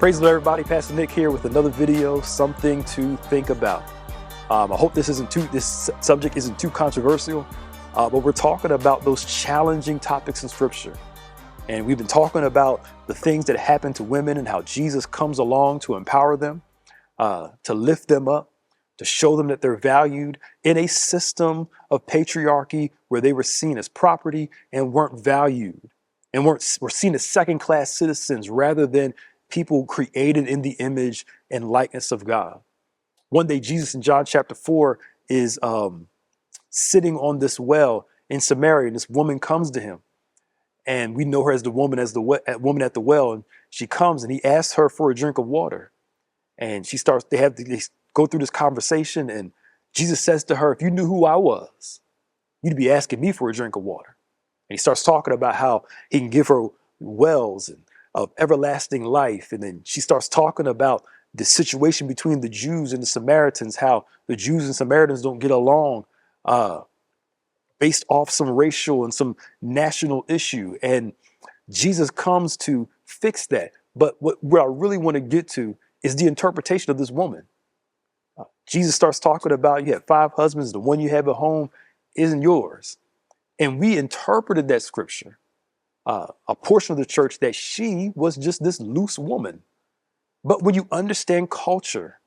Praise the Lord, everybody. Pastor Nick here with another video, something to think about. I hope this subject isn't too controversial, but we're talking about those challenging topics in Scripture. And we've been talking about the things that happen to women and how Jesus comes along to empower them, to lift them up, to show them that they're valued in a system of patriarchy where they were seen as property and weren't valued and were seen as second-class citizens rather than people created in the image and likeness of God. One day, Jesus in John chapter 4 is sitting on this well in Samaria, and this woman comes to him. And we know her as the woman at the well. And she comes and he asks her for a drink of water. And they go through this conversation. And Jesus says to her, if you knew who I was, you'd be asking me for a drink of water. And he starts talking about how he can give her wells of everlasting life. And then she starts talking about the situation between the Jews and the Samaritans, how the Jews and Samaritans don't get along based off some racial and some national issue. And Jesus comes to fix that. But what I really want to get to is the interpretation of this woman. Jesus starts talking about, you had 5 husbands, the one you have at home isn't yours. And we interpreted that scripture, a portion of the church, that she was just this loose woman. But when you understand culture,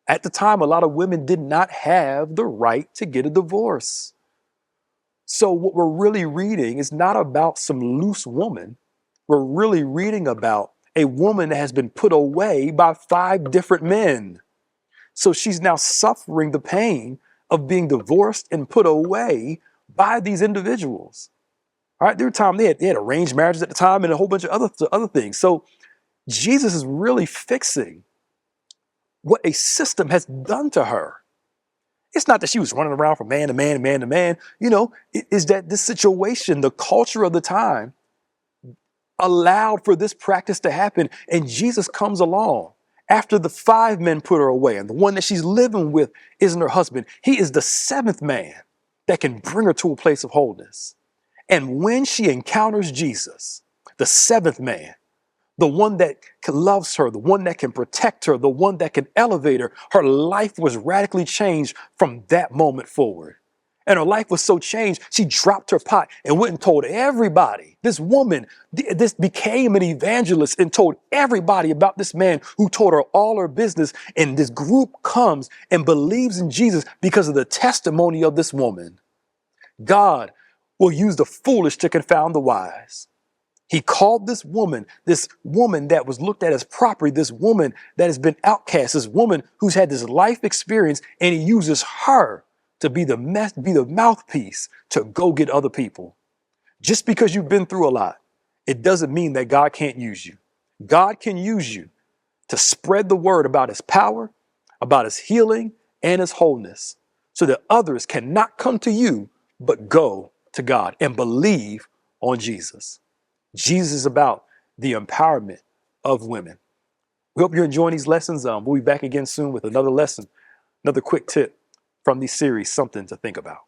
at the time, a lot of women did not have the right to get a divorce. So what we're really reading is not about some loose woman. We're really reading about a woman that has been put away by 5 different men. So she's now suffering the pain of being divorced and put away by these individuals. All right, there were times they had arranged marriages at the time and a whole bunch of other things. So Jesus is really fixing what a system has done to her. It's not that she was running around from man to man, man to man. You know, it is that this situation, the culture of the time, allowed for this practice to happen. And Jesus comes along after the 5 men put her away, and the one that she's living with isn't her husband. He is the 7th man that can bring her to a place of wholeness. And when she encounters Jesus, the 7th man, the one that loves her, the one that can protect her, the one that can elevate her, her life was radically changed from that moment forward. And her life was so changed, she dropped her pot and went and told everybody. This woman, this became an evangelist and told everybody about this man who told her all her business. And this group comes and believes in Jesus because of the testimony of this woman. God will use the foolish to confound the wise. He called this woman that was looked at as property, this woman that has been outcast, this woman who's had this life experience, and he uses her to be the mouthpiece to go get other people. Just because you've been through a lot, it doesn't mean that God can't use you. God can use you to spread the word about his power, about his healing and his wholeness, so that others cannot come to you, but go to God and believe on Jesus. Jesus is about the empowerment of women. We hope you're enjoying these lessons. We'll be back again soon with another lesson, another quick tip from this series, something to think about.